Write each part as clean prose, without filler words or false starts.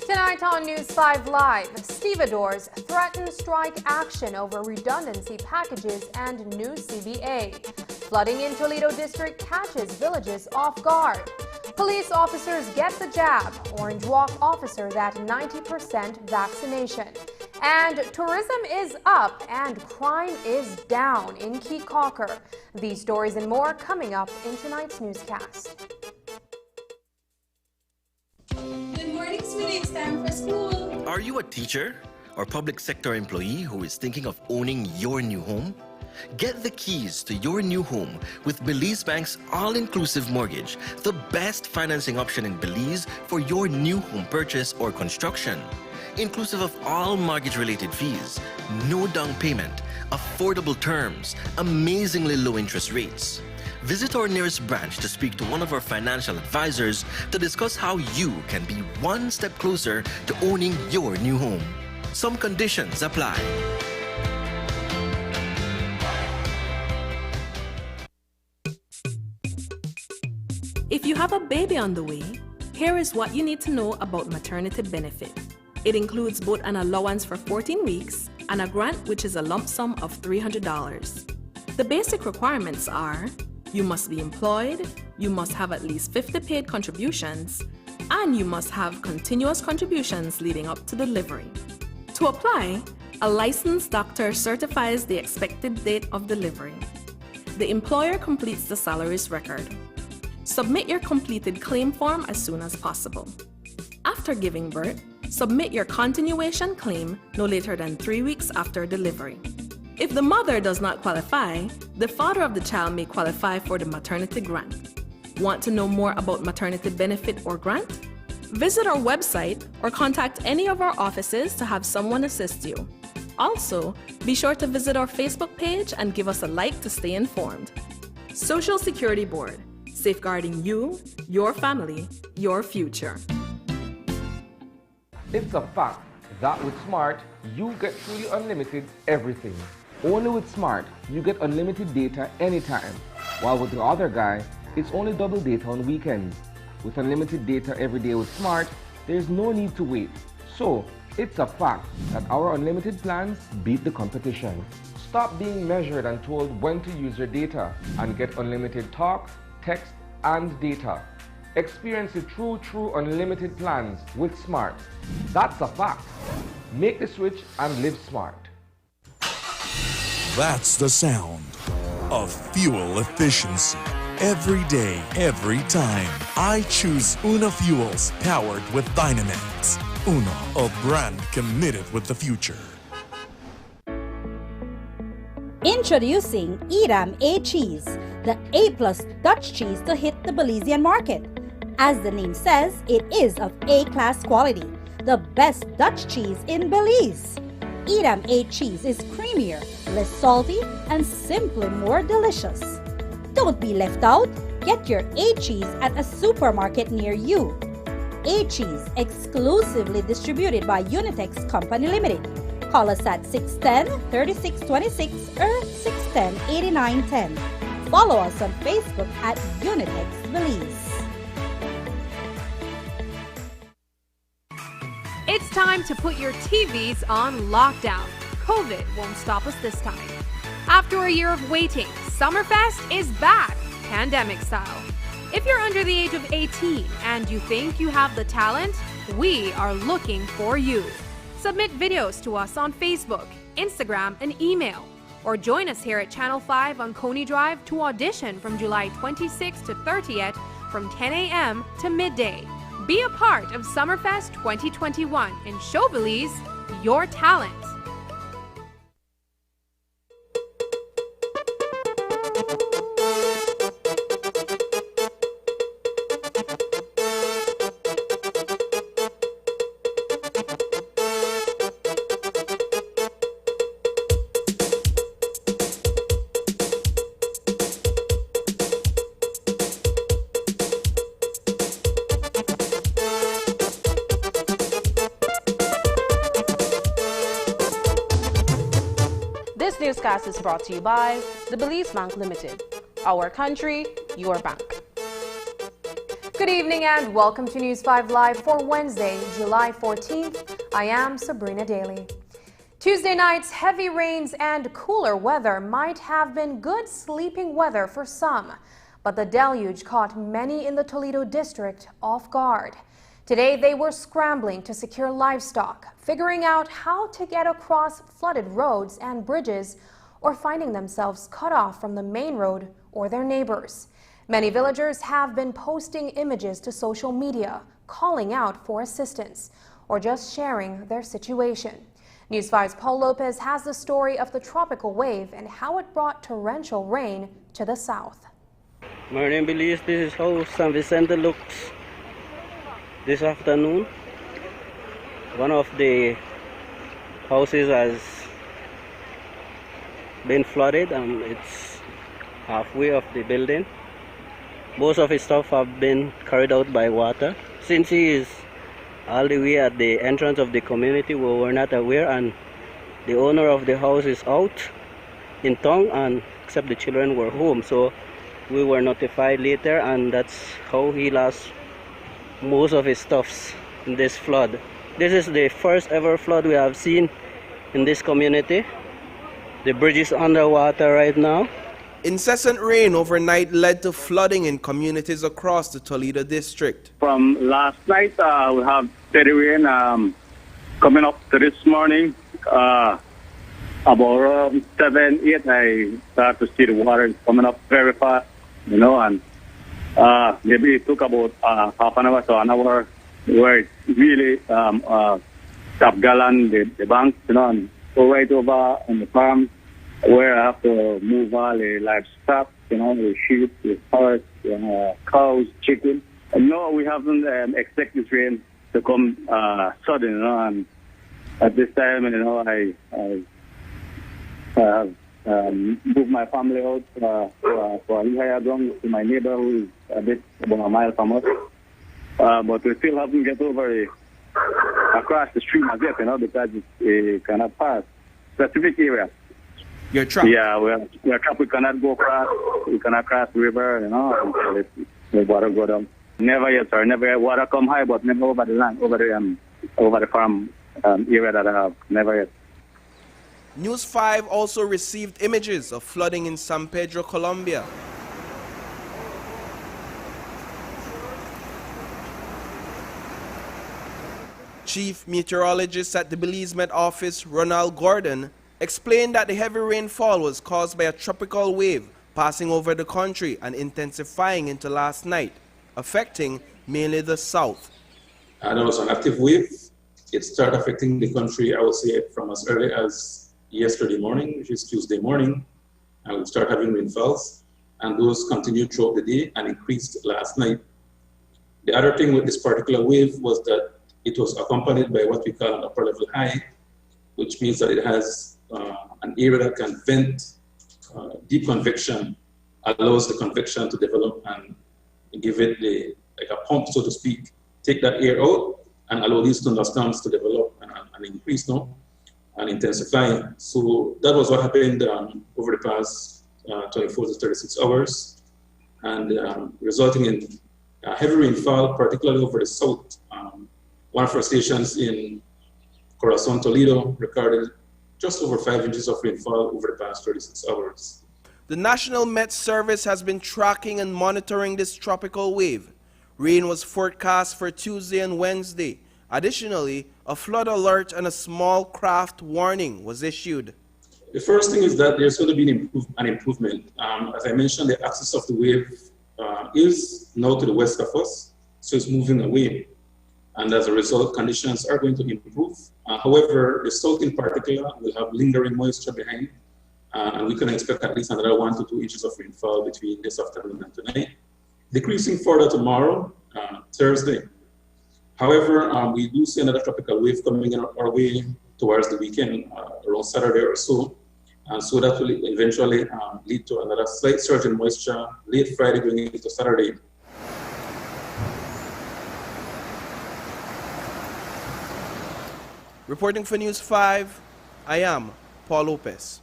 Tonight on News 5 Live, stevedores threaten strike action over redundancy packages and new CBA. Flooding in Toledo District catches villages off guard. Police officers get the jab. Orange Walk officers at 90% vaccination. And tourism is up and crime is down in Keycaulker. These stories and more coming up in tonight's newscast. Good morning, sweetie. It's time for school. Are you a teacher or public sector employee who is thinking of owning your new home? Get the keys to your new home with Belize Bank's all-inclusive mortgage, the best financing option in Belize for your new home purchase or construction. Inclusive of all mortgage-related fees, no down payment, affordable terms, amazingly low interest rates. Visit our nearest branch to speak to one of our financial advisors to discuss how you can be one step closer to owning your new home. Some conditions apply. If you have a baby on the way, here is what you need to know about maternity benefit. It includes both an allowance for 14 weeks and a grant, which is a lump sum of $300. The basic requirements are: you must be employed, you must have at least 50 paid contributions, and you must have continuous contributions leading up to delivery. To apply, a licensed doctor certifies the expected date of delivery. The employer completes the salaries record. Submit your completed claim form as soon as possible. After giving birth, submit your continuation claim no later than 3 weeks after delivery. If the mother does not qualify, the father of the child may qualify for the maternity grant. Want to know more about maternity benefit or grant? Visit our website or contact any of our offices to have someone assist you. Also, be sure to visit our Facebook page and give us a like to stay informed. Social Security Board, safeguarding you, your family, your future. It's a fact that with Smart, you get truly unlimited everything. Only with Smart, you get unlimited data anytime, while with the other guy, it's only double data on weekends. With unlimited data every day with Smart, there's no need to wait. So, it's a fact that our unlimited plans beat the competition. Stop being measured and told when to use your data and get unlimited talk, text, and data. Experience the true unlimited plans with Smart. That's a fact. Make the switch and live smart. That's the sound of fuel efficiency. Every day, every time, I choose Una Fuels powered with Dynamax. Una, a brand committed with the future. Introducing Edam A cheese, the A+ Dutch cheese to hit the Belizean market. As the name says, it is of A-class quality, the best Dutch cheese in Belize. Edam A cheese is creamier, less salty, and simply more delicious. Don't be left out. Get your A cheese at a supermarket near you. A cheese, exclusively distributed by Unitex Company Limited. Call us at 610-3626 or 610-8910. Follow us on Facebook at Unitex Belize. It's time to put your TVs on lockdown. COVID won't stop us this time. After a year of waiting, Summerfest is back, pandemic style. If you're under the age of 18 and you think you have the talent, we are looking for you. Submit videos to us on Facebook, Instagram, and email. Or join us here at Channel 5 on Coney Drive to audition from July 26th to 30th from 10 a.m. to midday. Be a part of Summerfest 2021 and show Belize your talent. This newscast is brought to you by the Belize Bank Limited. Our country, your bank. Good evening and welcome to News 5 Live for Wednesday, July 14th. I am Sabrina Daly. Tuesday night's heavy rains and cooler weather might have been good sleeping weather for some, but the deluge caught many in the Toledo district off guard. Today they were scrambling to secure livestock, figuring out how to get across flooded roads and bridges, or finding themselves cut off from the main road or their neighbors. Many villagers have been posting images to social media, calling out for assistance, or just sharing their situation. News 5's Paul Lopez has the story of the tropical wave and how it brought torrential rain to the south. Morning, Belize. This is how San Vicente looks this afternoon. One of the houses has been flooded and it's halfway of the building. Most of his stuff have been carried out by water. Since he is all the way at the entrance of the community, we were not aware, and the owner of the house is out in town, and except the children were home, so we were notified later, and that's how he lost most of his stuffs in this flood. This is the first ever flood we have seen in this community. The bridge is underwater right now. Incessant rain overnight led to flooding in communities across the Toledo district. From last night, we have steady rain coming up to this morning. About 7, 8, I start to see the water coming up very fast, and maybe it took about half an hour to an hour where it really top gallon the bank, and go right over on the farm where I have to move all the livestock, the sheep, the horse, cows, chicken. No, we haven't expected this rain to come sudden, and at this time, I have moved my family out for a higher ground to my neighbor who is a bit about a mile from us. But we still haven't get over across the stream as yet, because it cannot pass specific area. You're trapped? Yeah, we're trapped. We cannot go across. We cannot cross the river, until the water go down. Never yet, sir. Never yet. Water come high, but never over the land, over the farm area that I have. Never yet. News 5 also received images of flooding in San Pedro, Colombia. Chief Meteorologist at the Belize Met Office, Ronald Gordon, explained that the heavy rainfall was caused by a tropical wave passing over the country and intensifying into last night, affecting mainly the south. There was an active wave. It started affecting the country, I would say, from as early as yesterday morning, which is Tuesday morning, and we started having rainfalls, and those continued throughout the day and increased last night. The other thing with this particular wave was that it was accompanied by what we call an upper level high, which means that it has an area that can vent deep convection, allows the convection to develop and give it like a pump, so to speak, take that air out and allow these thunderstorms to develop and increase now and intensify. So that was what happened over the past 24 to 36 hours, and resulting in heavy rainfall, particularly over the south. One of our stations in Corazon, Toledo, recorded just over 5 inches of rainfall over the past 36 hours. The National Met Service has been tracking and monitoring this tropical wave. Rain was forecast for Tuesday and Wednesday. Additionally, a flood alert and a small craft warning was issued. The first thing is that there's going to be an improvement. As I mentioned, the axis of the wave is now to the west of us, so it's moving away. And as a result, conditions are going to improve. However, the south in particular will have lingering moisture behind, and we can expect at least another 1 to 2 inches of rainfall between this afternoon and tonight, decreasing further tomorrow, Thursday. However, we do see another tropical wave coming in our way towards the weekend, around Saturday or so. And so that will eventually lead to another slight surge in moisture late Friday going into Saturday. Reporting for News 5, I am Paul Lopez.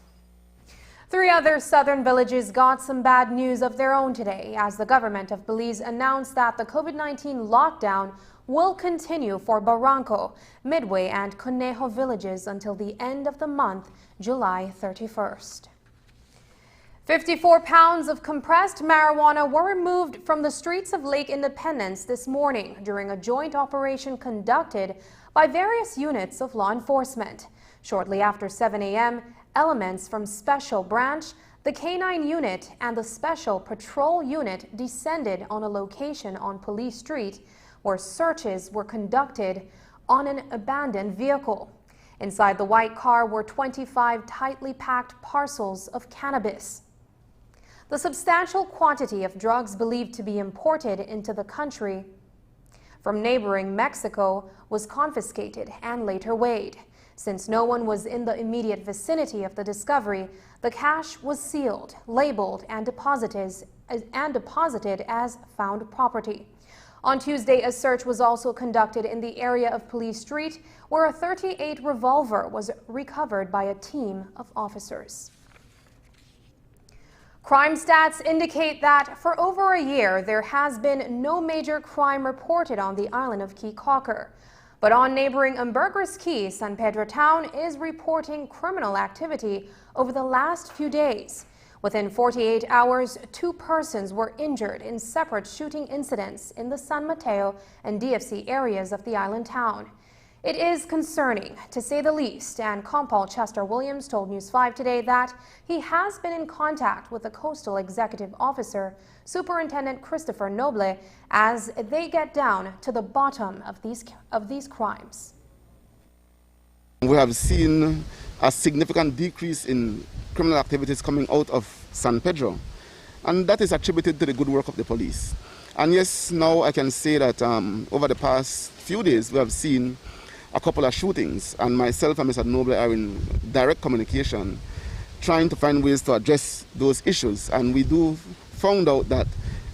3 other southern villages got some bad news of their own today as the government of Belize announced that the COVID-19 lockdown will continue for Barranco, Midway, and Conejo villages until the end of the month, July 31st. 54 pounds of compressed marijuana were removed from the streets of Lake Independence this morning during a joint operation conducted by various units of law enforcement. Shortly after 7 a.m., elements from Special Branch, the K-9 unit, and the Special Patrol unit descended on a location on Police Street where searches were conducted on an abandoned vehicle. Inside the white car were 25 tightly packed parcels of cannabis. The substantial quantity of drugs believed to be imported into the country from neighboring Mexico was confiscated and later weighed. Since no one was in the immediate vicinity of the discovery, the cash was sealed, labeled, and deposited as found property. On Tuesday, a search was also conducted in the area of Police Street, where a .38 revolver was recovered by a team of officers. Crime stats indicate that for over a year, there has been no major crime reported on the island of Caye Caulker. But on neighboring Ambergris Caye, San Pedro Town is reporting criminal activity over the last few days. Within 48 hours, 2 persons were injured in separate shooting incidents in the San Mateo and DFC areas of the island town. It is concerning, to say the least, and Compol Chester Williams told News 5 today that he has been in contact with the Coastal Executive Officer, Superintendent Christopher Noble, as they get down to the bottom of these crimes. We have seen a significant decrease in criminal activities coming out of San Pedro, and that is attributed to the good work of the police. And yes, now I can say that over the past few days we have seen a couple of shootings, and myself and Mr. Noble are in direct communication trying to find ways to address those issues. And we do found out that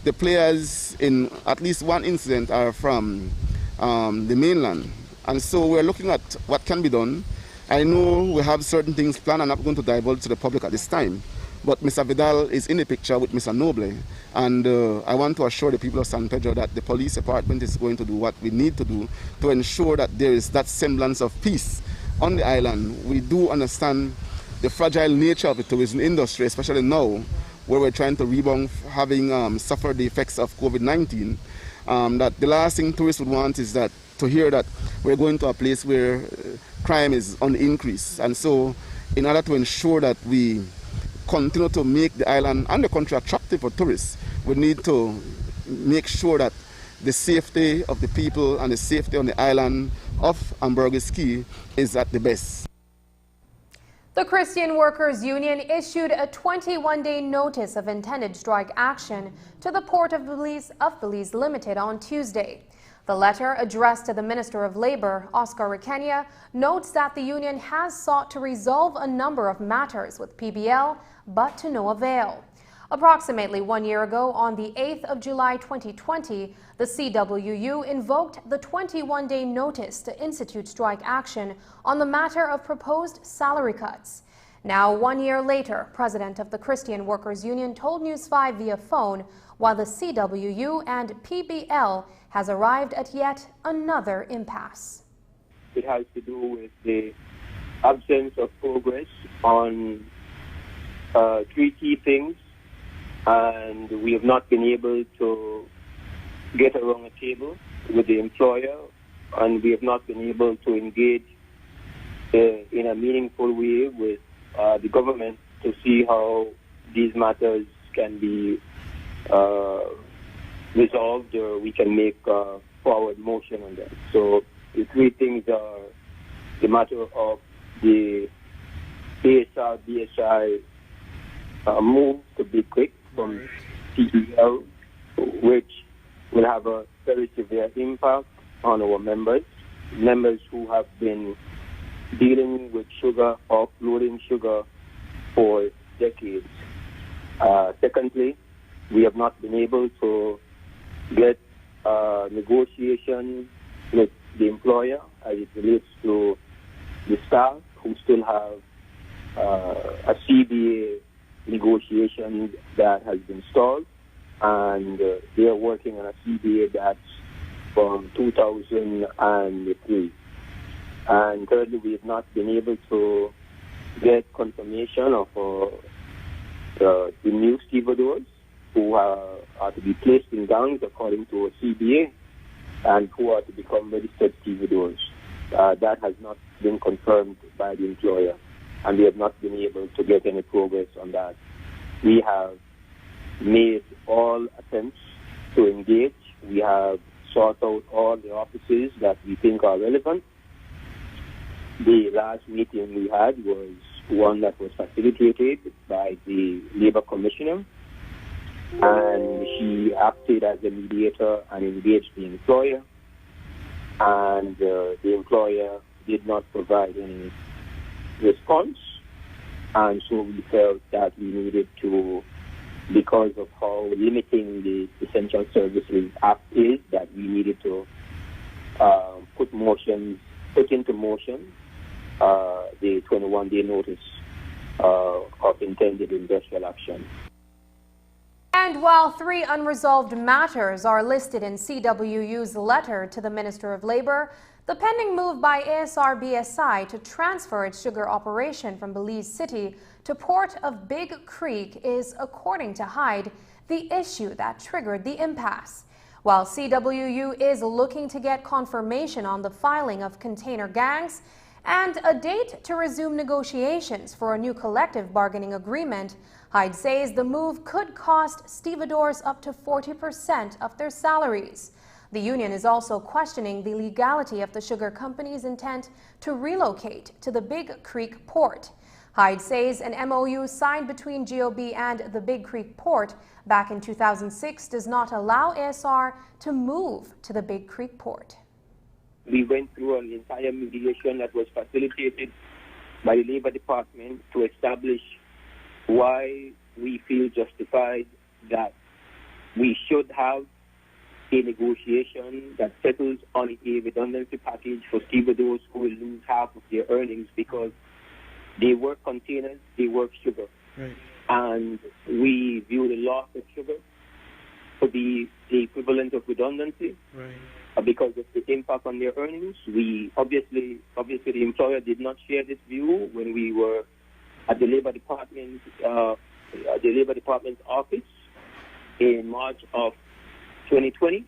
the players in at least one incident are from the mainland. And so we're looking at what can be done. I know we have certain things planned. I'm not going to divulge to the public at this time. But Mr. Vidal is in the picture with Mr. Noble. And I want to assure the people of San Pedro that the police department is going to do what we need to do to ensure that there is that semblance of peace on the island. We do understand the fragile nature of the tourism industry, especially now where we're trying to rebound, having suffered the effects of COVID-19. That the last thing tourists would want is that to hear that we're going to a place where crime is on the increase. And so in order to ensure that we continue to make the island and the country attractive for tourists, we need to make sure that the safety of the people and the safety on the island of Ambergris Caye is at the best. The Christian Workers Union issued a 21-day notice of intended strike action to the Port of Belize Limited on Tuesday. The letter, addressed to the Minister of Labor, Oscar Requena, notes that the union has sought to resolve a number of matters with PBL, but to no avail. Approximately 1 year ago, on the 8th of July 2020, the CWU invoked the 21-day notice to institute strike action on the matter of proposed salary cuts. Now, 1 year later, President of the Christian Workers Union told News 5 via phone, while the CWU and PBL has arrived at yet another impasse. It has to do with the absence of progress on three key things, and we have not been able to get around a table with the employer, and we have not been able to engage in a meaningful way with the government to see how these matters can be resolved, or we can make forward motion on them. So the three things are the matter of the ASR BSI move to Big Creek from PBL, which will have a very severe impact on our members who have been dealing with sugar, offloading sugar for decades. Secondly, we have not been able to get negotiation with the employer as it relates to the staff who still have a CBA negotiation that has been stalled, and they are working on a CBA that's from 2003. And thirdly, we have not been able to get confirmation of the new stevedores who are to be placed in gangs according to a CBA and who are to become registered stevedores. That has not been confirmed by the employer, and we have not been able to get any progress on that. We have made all attempts to engage. We have sought out all the offices that we think are relevant. The last meeting we had was one that was facilitated by the Labour Commissioner, and she acted as a mediator and engaged the employer, and the employer did not provide any response, and so we felt that we needed to, because of how limiting the Essential Services Act is, that we needed to put into motion the 21-day notice of intended industrial action. And while 3 unresolved matters are listed in CWU's letter to the Minister of Labor, the pending move by ASR BSI to transfer its sugar operation from Belize City to Port of Big Creek is, according to Hyde, the issue that triggered the impasse. While CWU is looking to get confirmation on the filing of container gangs and a date to resume negotiations for a new collective bargaining agreement, Hyde says the move could cost stevedores up to 40% of their salaries. The union is also questioning the legality of the sugar company's intent to relocate to the Big Creek port. Hyde says an MOU signed between GOB and the Big Creek port back in 2006 does not allow ASR to move to the Big Creek port. We went through an entire mediation that was facilitated by the Labour Department to establish why we feel justified that we should have a negotiation that settles on a redundancy package for stevedores who will lose half of their earnings because they work containers, they work sugar. Right. And we view the loss of sugar to be the equivalent of redundancy. Right. Because of the impact on their earnings. We obviously the employer did not share this view when we were at the Labour Department's office in March of 2020.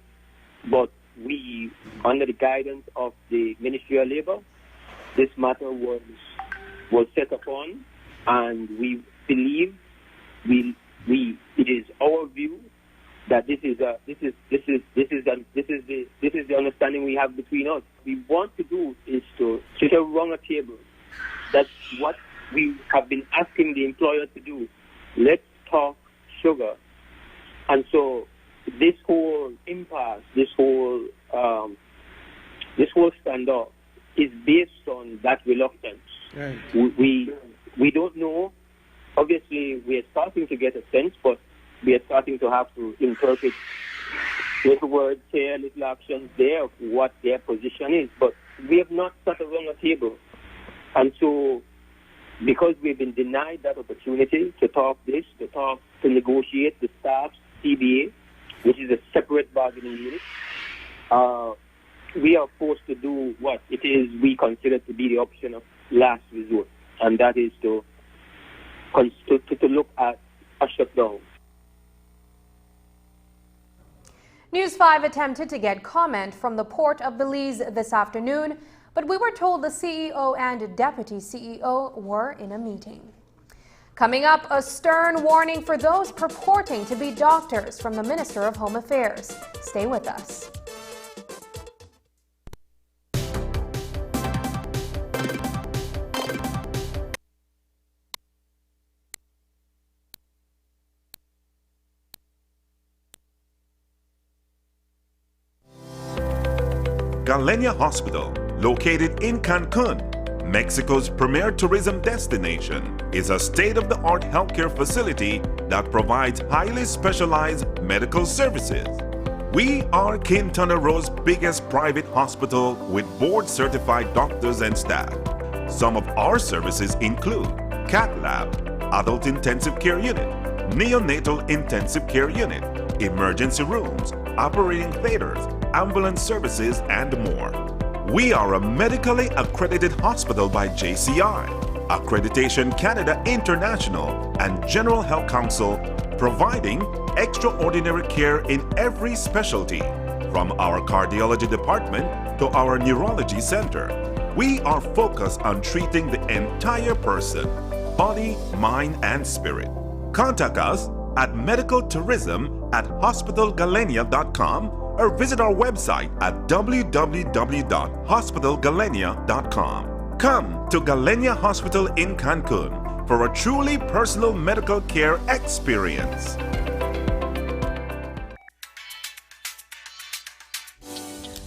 But we, under the guidance of the Ministry of Labour, this matter was set upon, and we believe it is our view that this is the understanding we have between us. What we want to do is to sit around a table. That's what we have been asking the employer to do. Let's talk sugar. And so this whole impasse, this whole standoff is based on that reluctance. Right. We don't know. Obviously, we are starting to get a sense, but we are starting to have to interpret little words here, little actions there of what their position is. But we have not sat around a table. And so, because we've been denied that opportunity to talk this, to negotiate the staff's CBA, which is a separate bargaining unit, we are forced to do what it is we consider to be the option of last resort, and that is to look at a shutdown. News 5 attempted to get comment from the Port of Belize this afternoon, but we were told the CEO and Deputy CEO were in a meeting. Coming up, a stern warning for those purporting to be doctors from the Minister of Home Affairs. Stay with us. Galenia Hospital, located in Cancun, Mexico's premier tourism destination, is a state-of-the-art healthcare facility that provides highly specialized medical services. We are Quintana Roo's biggest private hospital with board-certified doctors and staff. Some of our services include cath lab, adult intensive care unit, neonatal intensive care unit, emergency rooms, operating theaters, ambulance services, and more. We are a medically accredited hospital by JCI, Accreditation Canada International, and General Health Council, providing extraordinary care in every specialty, from our cardiology department to our neurology center. We are focused on treating the entire person, body, mind, and spirit. Contact us at medicaltourism@hospitalgalenia.com or visit our website at www.hospitalgalenia.com. Come to Galenia Hospital in Cancun for a truly personal medical care experience.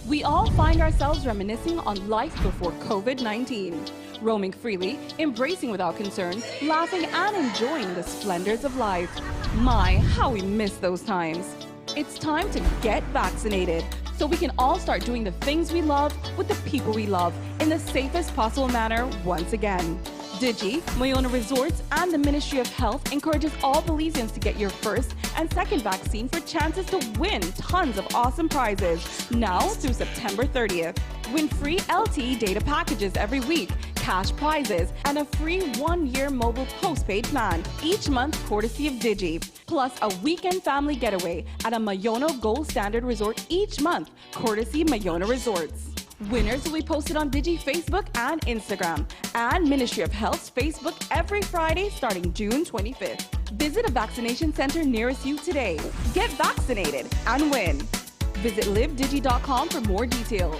We all find ourselves reminiscing on life before COVID-19, roaming freely, embracing without concern, laughing and enjoying the splendors of life. My, how we miss those times. It's time to get vaccinated so we can all start doing the things we love with the people we love in the safest possible manner once again. Digi, Mayona Resorts, and the Ministry of Health encourages all Belizeans to get your first and second vaccine for chances to win tons of awesome prizes now through September 30th. Win free LTE data packages every week, cash prizes, and a free 1-year mobile postpaid plan each month courtesy of Digi. Plus a weekend family getaway at a Mayona Gold Standard Resort each month courtesy Mayona Resorts. Winners will be posted on Digi Facebook and Instagram and Ministry of Health's Facebook every Friday starting June 25th. Visit a vaccination center nearest you today. Get vaccinated and win. Visit livedigi.com for more details.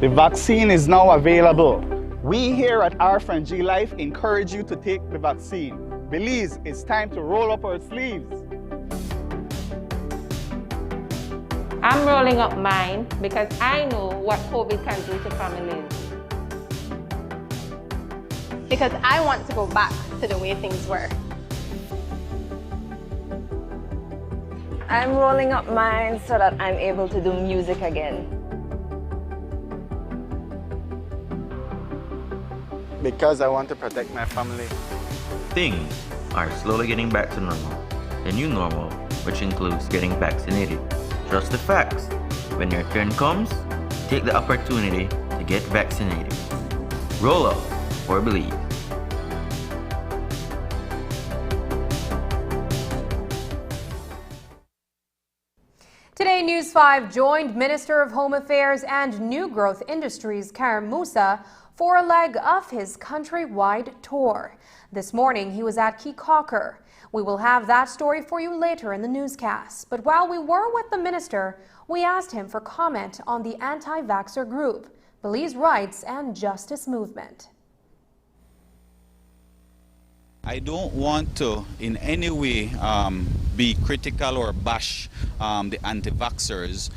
The vaccine is now available. We here at Our Friend G Life encourage you to take the vaccine. Belize, it's time to roll up our sleeves. I'm rolling up mine because I know what COVID can do to families. Because I want to go back to the way things were. I'm rolling up mine so that I'm able to do music again. Because I want to protect my family. Things are slowly getting back to normal. The new normal, which includes getting vaccinated. Trust the facts. When your turn comes, take the opportunity to get vaccinated. Roll up or believe. Today, News 5 joined Minister of Home Affairs and New Growth Industries Karim Musa for a leg of his countrywide tour. This morning, he was at Keycaulker. We will have that story for you later in the newscast. But while we were with the minister, we asked him for comment on the anti-vaxxer group, Belize Rights and Justice Movement. I don't want to in any way be critical or bash the anti-vaxxers.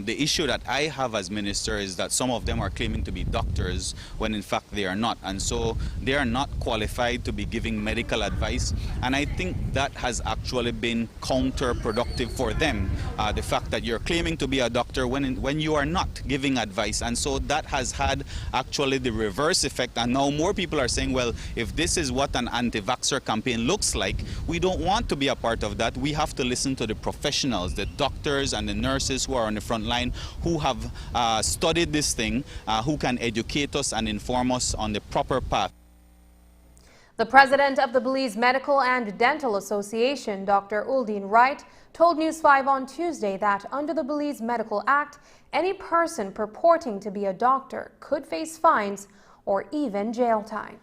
The issue that I have as minister is that some of them are claiming to be doctors when in fact they are not, and so they are not qualified to be giving medical advice, and I think that has actually been counterproductive for them, the fact that you're claiming to be a doctor when you are not giving advice, and so that has had actually the reverse effect, and now more people are saying, well, if this is what an anti-vaxxer campaign looks like, we don't want to be a part of that. We have to listen to the professionals, the doctors and the nurses who are on the front line, who have studied this thing, who can educate us and inform us on the proper path. The president of the Belize Medical and Dental Association, Dr. Uldeen Wright, told News 5 on Tuesday that under the Belize Medical Act, any person purporting to be a doctor could face fines or even jail time.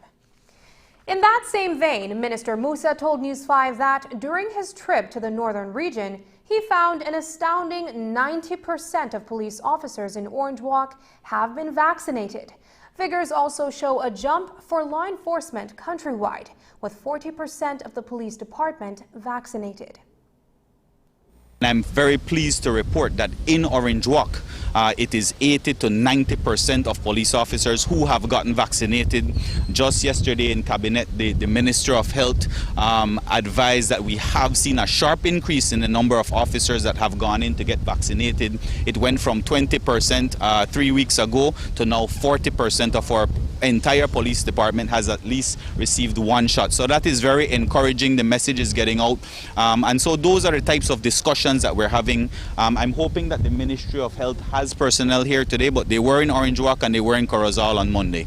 In that same vein, Minister Musa told News 5 that during his trip to the northern region, he found an astounding 90% of police officers in Orange Walk have been vaccinated. Figures also show a jump for law enforcement countrywide, with 40% of the police department vaccinated. I'm very pleased to report that in Orange Walk, it is 80 to 90% of police officers who have gotten vaccinated. Just yesterday in Cabinet, the Minister of Health advised that we have seen a sharp increase in the number of officers that have gone in to get vaccinated. It went from 20% 3 weeks ago to now 40% of our entire police department has at least received one shot. So that is very encouraging. The message is getting out. And so those are the types of discussions that we're having. I'm hoping that the Ministry of Health has personnel here today, but they were in Orange Walk and they were in Corozal on Monday.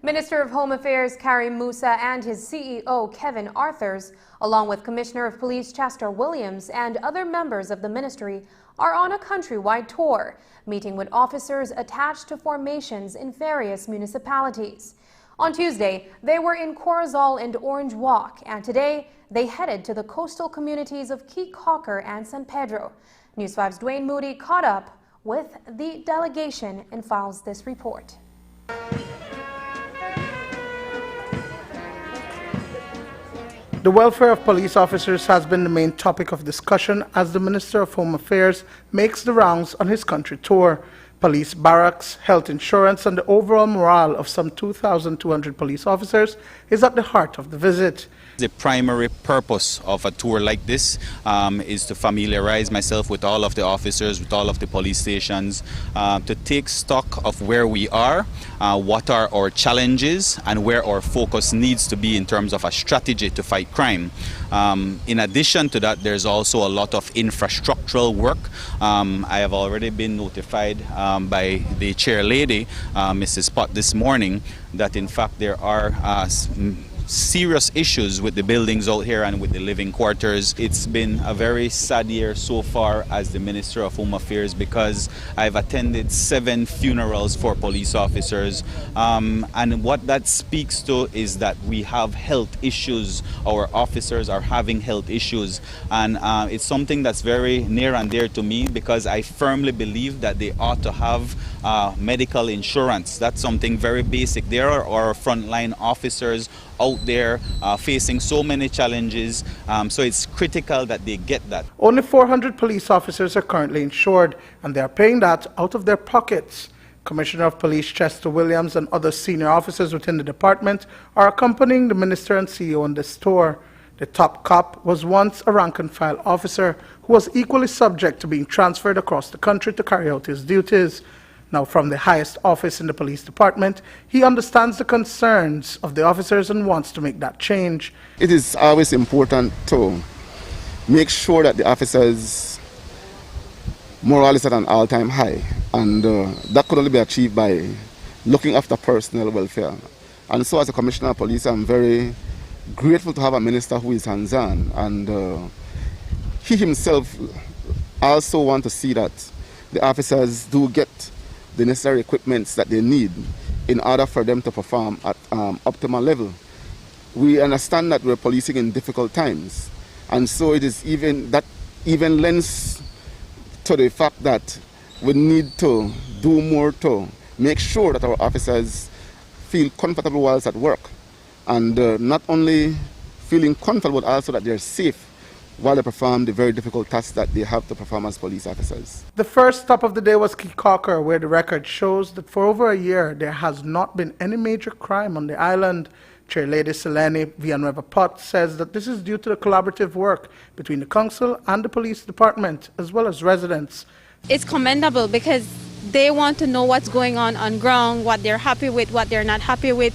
Minister of Home Affairs Karim Musa and his CEO Kevin Arthurs, along with Commissioner of Police Chester Williams and other members of the ministry, are on a countrywide tour, meeting with officers attached to formations in various municipalities. On Tuesday, they were in Corozal and Orange Walk, and today they headed to the coastal communities of Keycaulker and San Pedro. News 5's Dwayne Moody caught up with the delegation and files this report. The welfare of police officers has been the main topic of discussion as the Minister of Home Affairs makes the rounds on his country tour. Police barracks, health insurance, and the overall morale of some 2,200 police officers is at the heart of the visit. The primary purpose of a tour like this is to familiarize myself with all of the officers, with all of the police stations, to take stock of where we are, what are our challenges, and where our focus needs to be in terms of a strategy to fight crime. In addition to that, there's also a lot of infrastructural work. I have already been notified by the chair lady, Mrs. Pott, this morning, that in fact there are serious issues with the buildings out here and with the living quarters. It's been a very sad year so far as the Minister of Home Affairs because I've attended 7 funerals for police officers, and what that speaks to is that we have health issues. Our officers are having health issues, and it's something that's very near and dear to me because I firmly believe that they ought to have medical insurance. That's something very basic. There are our frontline officers out there facing so many challenges, so it's critical that they get that. Only 400 police officers are currently insured, and they are paying that out of their pockets. Commissioner of Police Chester Williams and other senior officers within the department are accompanying the Minister and CEO on this tour. The top cop was once a rank-and-file officer who was equally subject to being transferred across the country to carry out his duties. Now, from the highest office in the police department, he understands the concerns of the officers and wants to make that change. It is always important to make sure that the officers' morale is at an all-time high, and that could only be achieved by looking after personnel welfare. And so as a Commissioner of Police, I'm very grateful to have a minister who is hands-on, and he himself also wants to see that the officers do get the necessary equipments that they need in order for them to perform at optimal level. We understand that we're policing in difficult times, and so it is even lends to the fact that we need to do more to make sure that our officers feel comfortable whilst at work, and not only feeling comfortable but also that they're safe while they perform the very difficult tasks that they have to perform as police officers. The first stop of the day was Kikauker, where the record shows that for over a year there has not been any major crime on the island. Chairlady Selene Villanueva Pot says that this is due to the collaborative work between the council and the police department, as well as residents. It's commendable because they want to know what's going on ground, what they're happy with, what they're not happy with.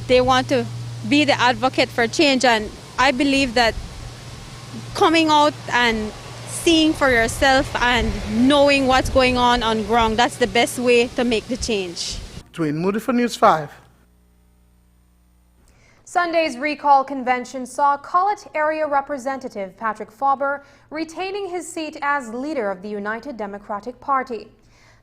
They want to be the advocate for change, and I believe that coming out and seeing for yourself and knowing what's going on ground, that's the best way to make the change. Dwayne Moody for News 5. Sunday's recall convention saw Collet area representative Patrick Faber retaining his seat as leader of the United Democratic Party.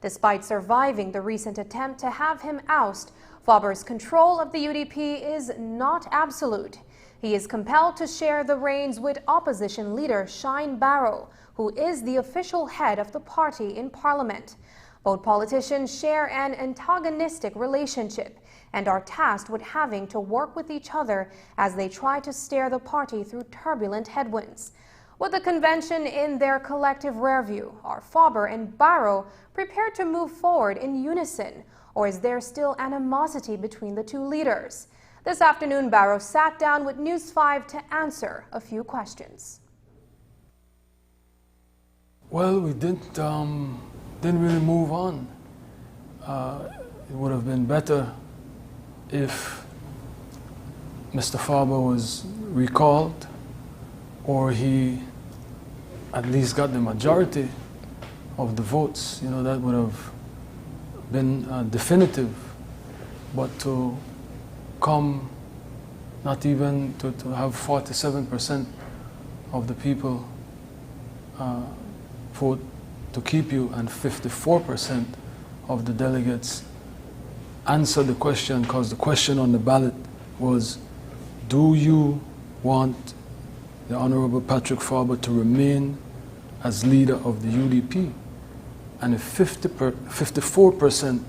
Despite surviving the recent attempt to have him oust, Faber's control of the UDP is not absolute. He is compelled to share the reins with opposition leader Shine Barrow, who is the official head of the party in Parliament. Both politicians share an antagonistic relationship and are tasked with having to work with each other as they try to steer the party through turbulent headwinds. With the convention in their collective rearview, are Faber and Barrow prepared to move forward in unison, or is there still animosity between the two leaders? This afternoon, Barrow sat down with News 5 to answer a few questions. Well, we didn't really move on. It would have been better if Mr. Faber was recalled, or he at least got the majority of the votes. You know, that would have been definitive. But to come, not even to have 47% of the people vote to keep you, and 54% of the delegates answer the question, because the question on the ballot was, do you want the Honorable Patrick Faber to remain as leader of the UDP? And if 54%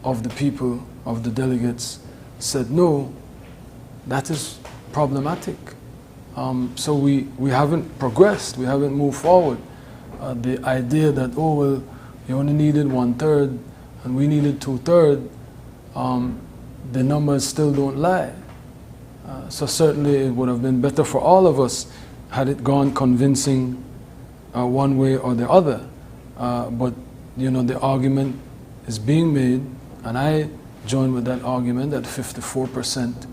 of the people, of the delegates, said no, that is problematic. So we haven't progressed, we haven't moved forward. The idea that, oh, well, you only needed 1/3 and we needed 2/3, the numbers still don't lie. So certainly it would have been better for all of us had it gone convincing one way or the other. But, you know, the argument is being made, and I join with that argument that 54%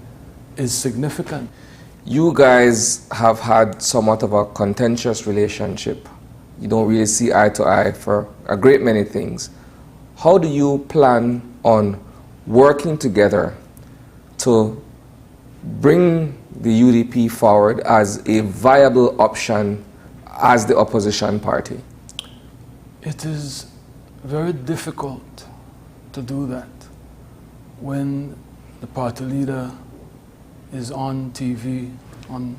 is significant. You guys have had somewhat of a contentious relationship. You don't really see eye to eye for a great many things. How do you plan on working together to bring the UDP forward as a viable option as the opposition party? It is very difficult to do that when the party leader is on TV, on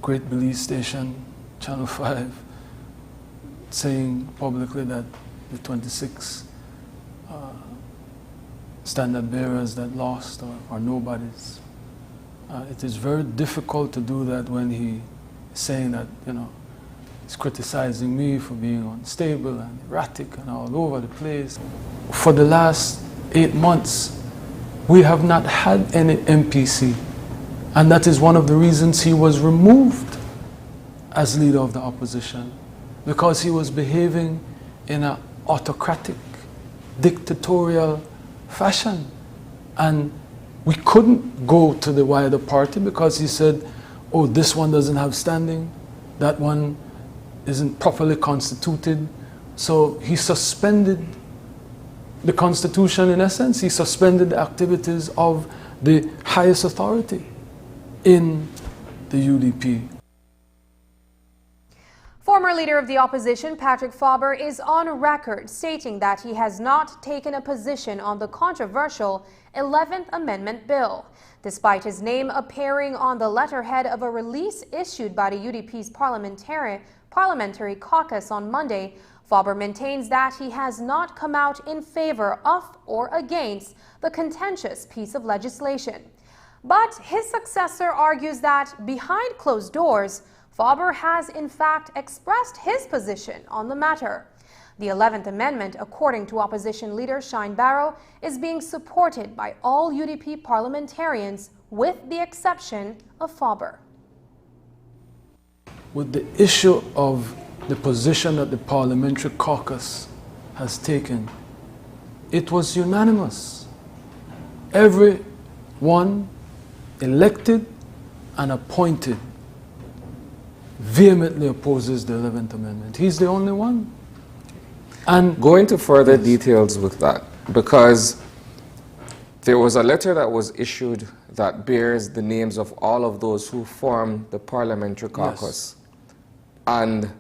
Great Belize Station, Channel 5, saying publicly that the 26 standard bearers that lost are nobodies. It is very difficult to do that when he is saying that, he's criticizing me for being unstable and erratic and all over the place. For the last 8 months, we have not had any MPC, and that is one of the reasons he was removed as leader of the opposition, because he was behaving in an autocratic, dictatorial fashion. And we couldn't go to the wider party because he said, oh, this one doesn't have standing, that one isn't properly constituted. So he suspended the Constitution in essence. He suspended the activities of the highest authority in the UDP. Former leader of the opposition, Patrick Faber, is on record stating that he has not taken a position on the controversial 11th Amendment bill. Despite his name appearing on the letterhead of a release issued by the UDP's parliamentary caucus on Monday, Faber maintains that he has not come out in favor of or against the contentious piece of legislation. But his successor argues that behind closed doors, Faber has in fact expressed his position on the matter. The 11th Amendment, according to opposition leader Shine Barrow, is being supported by all UDP parliamentarians with the exception of Faber. With the issue of the position that the parliamentary caucus has taken, it was unanimous. Everyone elected and appointed vehemently opposes the 11th Amendment. He's the only one. And go into further details with that, because there was a letter that was issued that bears the names of all of those who form the parliamentary caucus. Yes. And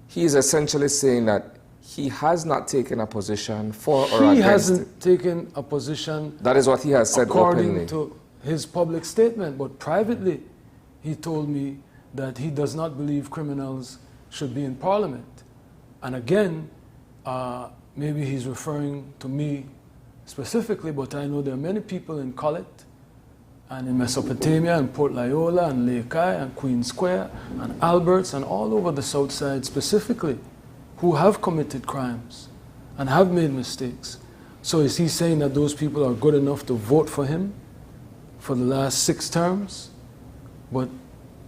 he's essentially saying that he has not taken a position for or against. He hasn't taken a position. That is what he has said according openly to his public statement, but privately he told me that he does not believe criminals should be in Parliament. And again, maybe he's referring to me specifically, but I know there are many people in Collet and in Mesopotamia and Port Loyola and Laikai and Queen Square and Alberts and all over the South Side specifically who have committed crimes and have made mistakes. So is he saying that those people are good enough to vote for him for the last 6 terms? But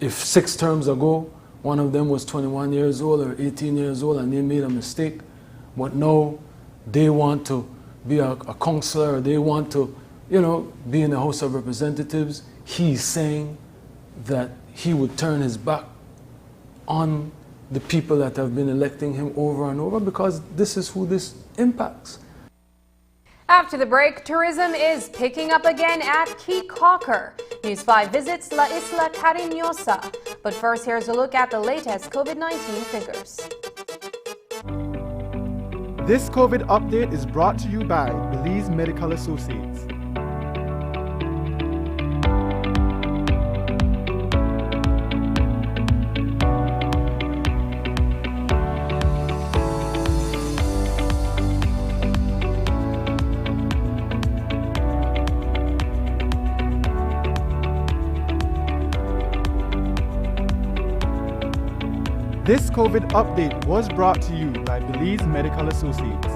if 6 terms ago, one of them was 21 years old or 18 years old and they made a mistake, but now they want to be a counselor, or they want to, be in the House of Representatives, he's saying that he would turn his back on the people that have been electing him over and over, because this is who this impacts. After the break, tourism is picking up again at Caye Caulker. News 5 visits La Isla Cariñosa. But first, here's a look at the latest COVID-19 figures. This COVID update is brought to you by Belize Medical Associates. This COVID update was brought to you by Belize Medical Associates.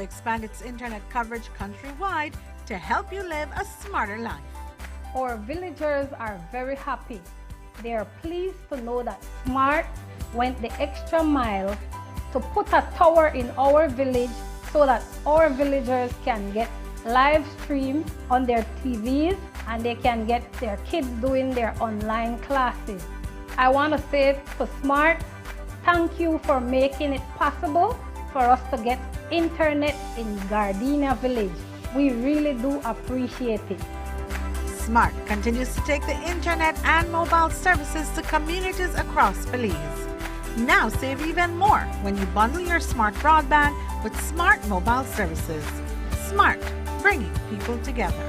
expand its internet coverage countrywide to help you live a smarter life. Our villagers are very happy. They are pleased to know that Smart went the extra mile to put a tower in our village so that our villagers can get live stream on their TVs and they can get their kids doing their online classes. I want to say to Smart, thank you for making it possible for us to get internet in Gardenia Village. We really do appreciate it. Smart continues to take the internet and mobile services to communities across Belize. Now save even more when you bundle your Smart broadband with Smart mobile services. Smart, bringing people together.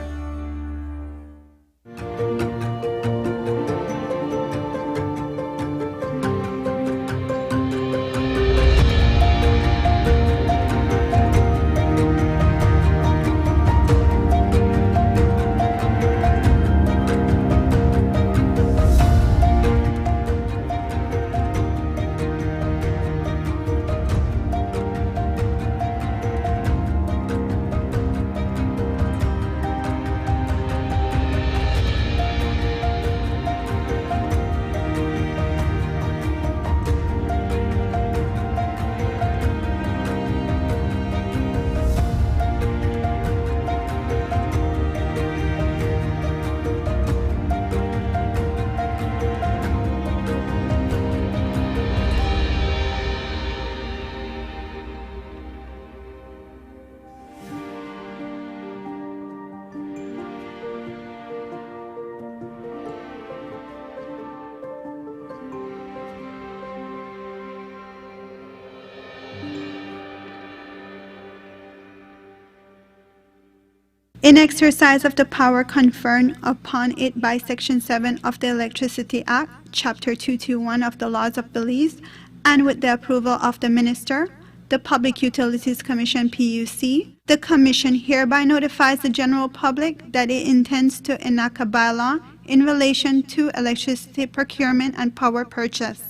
In exercise of the power conferred upon it by Section 7 of the Electricity Act, Chapter 221 of the Laws of Belize, and with the approval of the Minister, the Public Utilities Commission (PUC), the Commission hereby notifies the general public that it intends to enact a bylaw in relation to electricity procurement and power purchase.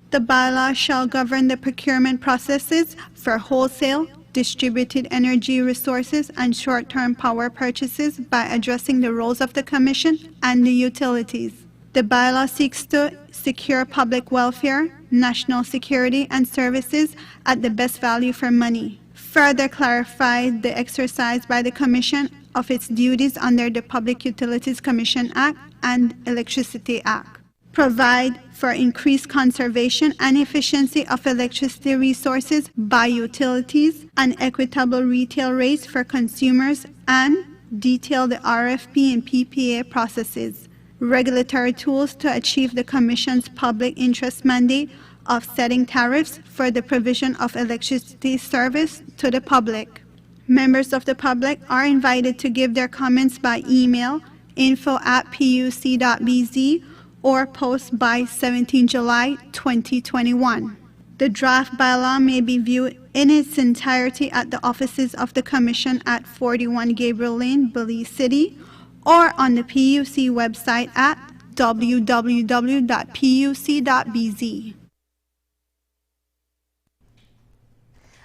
The bylaw shall govern the procurement processes for wholesale, distributed energy resources, and short-term power purchases by addressing the roles of the Commission and the utilities. The bylaw seeks to secure public welfare, national security, and services at the best value for money. Further clarify the exercise by the Commission of its duties under the Public Utilities Commission Act and Electricity Act. Provide for increased conservation and efficiency of electricity resources by utilities and equitable retail rates for consumers, and detail the RFP and PPA processes. Regulatory tools to achieve the Commission's public interest mandate of setting tariffs for the provision of electricity service to the public. Members of the public are invited to give their comments by email info@puc.bz or post by 17 July 2021. The draft bylaw may be viewed in its entirety at the offices of the Commission at 41 Gabriel Lane, Belize City, or on the PUC website at www.puc.bz.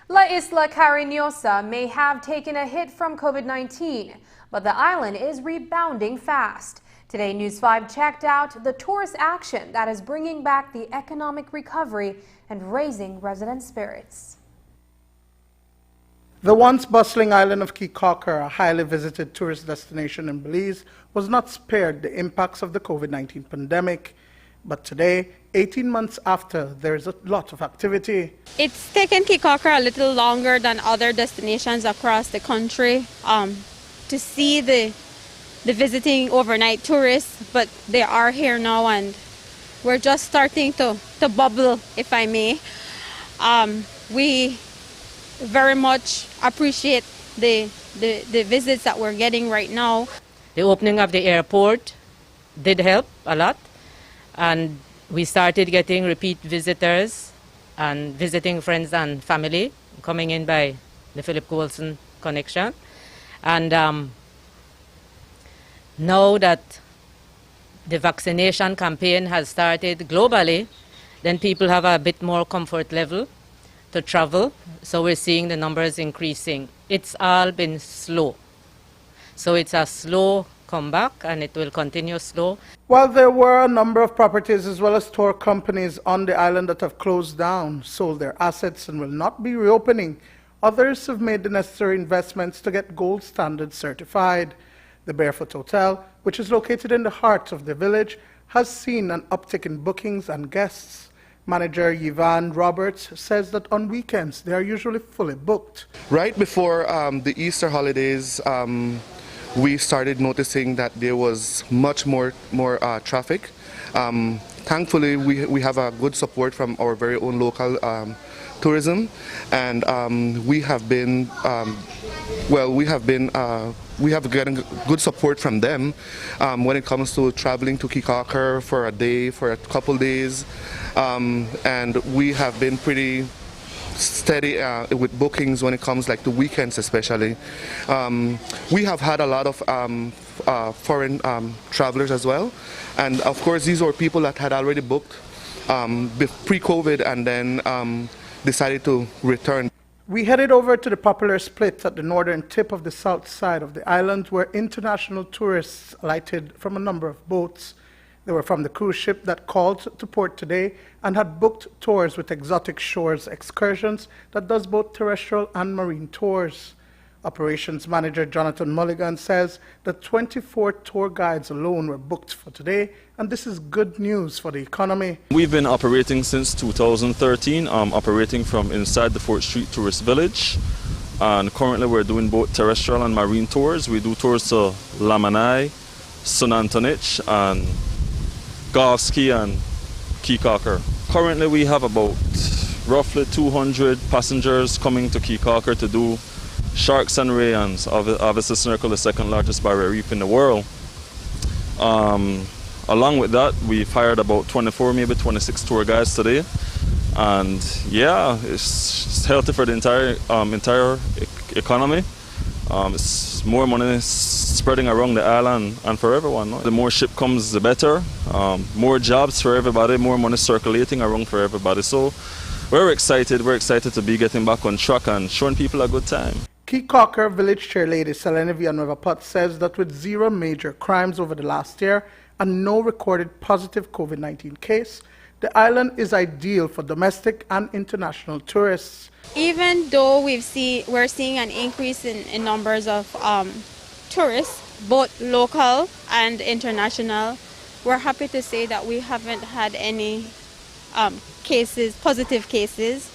La Isla Cariñosa may have taken a hit from COVID-19, but the island is rebounding fast. Today, News 5 checked out the tourist action that is bringing back the economic recovery and raising resident spirits. The once bustling island of Caye Caulker, a highly visited tourist destination in Belize, was not spared the impacts of the COVID-19 pandemic. But today, 18 months after, there is a lot of activity. It's taken Caye Caulker a little longer than other destinations across the country to see the visiting overnight tourists, but they are here now and we're just starting to bubble, if I may. We very much appreciate the visits that we're getting right now. The opening of the airport did help a lot, and we started getting repeat visitors and visiting friends and family coming in by the Philip Coulson connection. And now that the vaccination campaign has started globally, then people have a bit more comfort level to travel. So we're seeing the numbers increasing it's all been slow. So it's a slow comeback, and it will continue slow. While there were a number of properties as well as tour companies on the island that have closed down, sold their assets, and will not be reopening, others have made the necessary investments to get gold standard certified. The Barefoot Hotel, which is located in the heart of the village, has seen an uptick in bookings and guests. Manager Yvonne Roberts says that on weekends they are usually fully booked. Right before the Easter holidays, we started noticing that there was much more traffic. Thankfully, we have a good support from our very own local tourism, and we have getting good support from them when it comes to traveling to Kickocker for a day, for a couple days, and we have been pretty steady with bookings when it comes like to weekends especially. We have had a lot of foreign travelers as well, and of course these were people that had already booked pre-COVID and then decided to return. We headed over to the popular split at the northern tip of the south side of the island, where international tourists alighted from a number of boats. They were from the cruise ship that called to port today and had booked tours with Exotic Shores Excursions that does both terrestrial and marine tours. Operations Manager Jonathan Mulligan says that 24 tour guides alone were booked for today, and this is good news for the economy. We've been operating since 2013, operating from inside the Fort Street Tourist Village, and currently we're doing both terrestrial and marine tours. We do tours to Lamanai, St. Antonich, and Garski and Kickocker. Currently we have about roughly 200 passengers coming to Kickocker to do Sharks and Rayans, obviously Circle, the second largest barrier reef in the world. Along with that, we've hired about 24, maybe 26 tour guides today. And yeah, it's healthy for the entire economy. It's more money spreading around the island and for everyone. No? The more ship comes, the better. More jobs for everybody, more money circulating around for everybody. So we're excited to be getting back on track and showing people a good time. Kickocker Village Chairlady Selene Villanueva Pot says that with 0 major crimes over the last year and no recorded positive COVID-19 case, the island is ideal for domestic and international tourists. Even though we're seeing an increase in numbers of tourists, both local and international, we're happy to say that we haven't had any positive cases.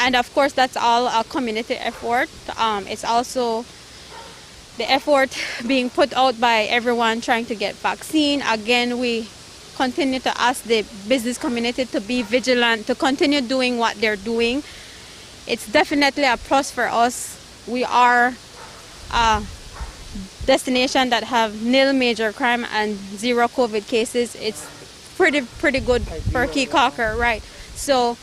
And of course, that's all a community effort. It's also the effort being put out by everyone trying to get vaccine. Again, we continue to ask the business community to be vigilant, to continue doing what they're doing. It's definitely a plus for us. We are a destination that have nil major crime and 0 COVID cases. It's pretty good for Kickocker, right? So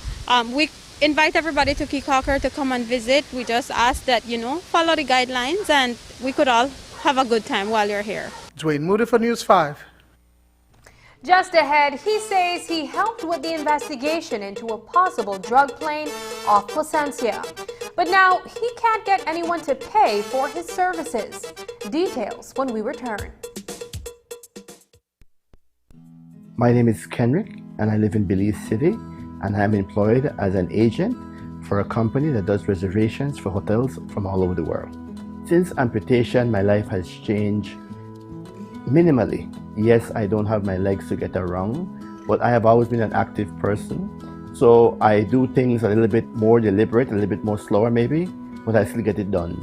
we invite everybody to Kickocker to come and visit. We just ask that, follow the guidelines and we could all have a good time while you're here. Dwayne Moody for News 5. Just ahead, he says he helped with the investigation into a possible drug plane off Placencia. But now he can't get anyone to pay for his services. Details when we return. My name is Kenrick and I live in Belize City, and I'm employed as an agent for a company that does reservations for hotels from all over the world. Since amputation, my life has changed minimally. Yes, I don't have my legs to get around, but I have always been an active person. So I do things a little bit more deliberate, a little bit more slower maybe, but I still get it done.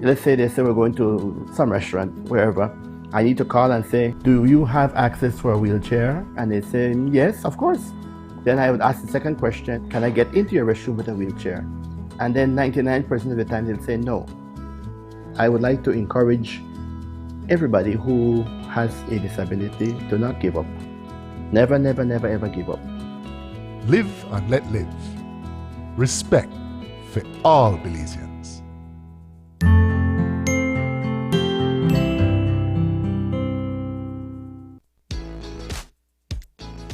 Let's say they say we're going to some restaurant, wherever. I need to call and say, do you have access for a wheelchair? And they say, yes, of course. Then I would ask the second question, can I get into your restroom with a wheelchair? And then 99% of the time they'll say no. I would like to encourage everybody who has a disability to not give up. Never, never, never, ever give up. Live and let live. Respect for all Belizeans.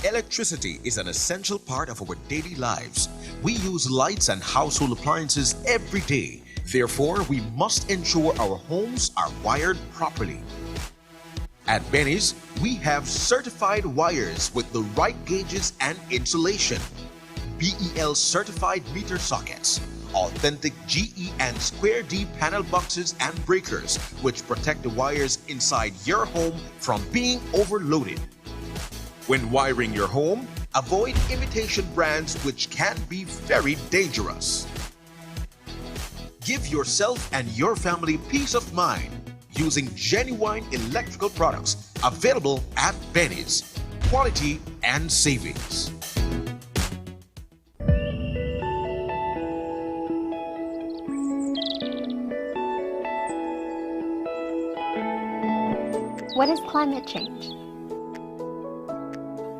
Electricity is an essential part of our daily lives. We use lights and household appliances every day, Therefore, we must ensure our homes are wired properly. At Benny's, we have certified wires with the right gauges and insulation. BEL certified meter sockets, authentic GE and Square D panel boxes and breakers, which protect the wires inside your home from being overloaded. When wiring your home, avoid imitation brands which can be very dangerous. Give yourself and your family peace of mind using genuine electrical products available at Benny's. Quality and savings. What is climate change?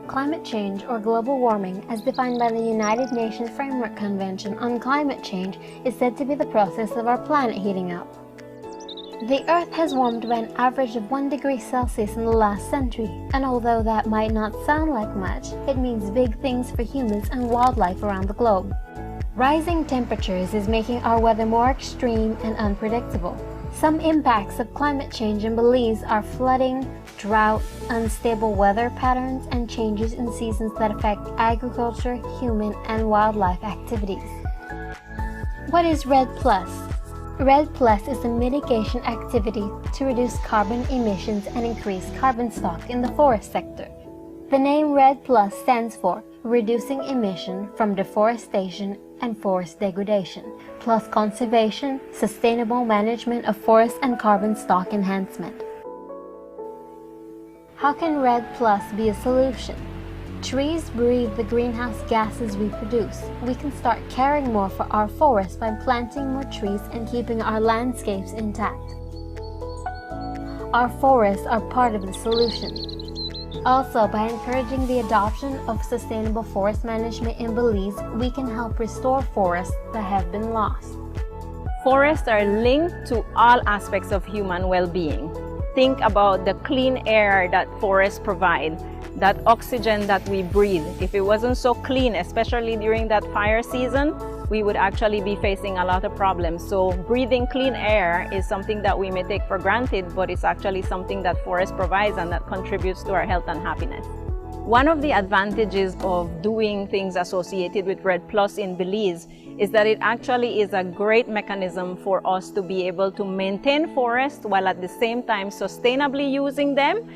Climate change, or global warming, as defined by the United Nations Framework Convention on Climate Change, is said to be the process of our planet heating up. The Earth has warmed by an average of 1 degree Celsius in the last century, and although that might not sound like much, it means big things for humans and wildlife around the globe. Rising temperatures is making our weather more extreme and unpredictable. Some impacts of climate change in Belize are flooding, drought, unstable weather patterns, and changes in seasons that affect agriculture, human, and wildlife activities. What is REDD+? REDD+ is a mitigation activity to reduce carbon emissions and increase carbon stock in the forest sector. The name REDD+ stands for Reducing Emission from Deforestation and Forest Degradation, plus Conservation, Sustainable Management of Forest and Carbon Stock Enhancement. How can REDD+ be a solution? Trees breathe the greenhouse gases we produce. We can start caring more for our forests by planting more trees and keeping our landscapes intact. Our forests are part of the solution. Also, by encouraging the adoption of sustainable forest management in Belize, we can help restore forests that have been lost. Forests are linked to all aspects of human well-being. Think about the clean air that forests provide, that oxygen that we breathe. If it wasn't so clean, especially during that fire season, we would actually be facing a lot of problems. So breathing clean air is something that we may take for granted, but it's actually something that forest provides and that contributes to our health and happiness. One of the advantages of doing things associated with REDD+ in Belize is that it actually is a great mechanism for us to be able to maintain forests while at the same time sustainably using them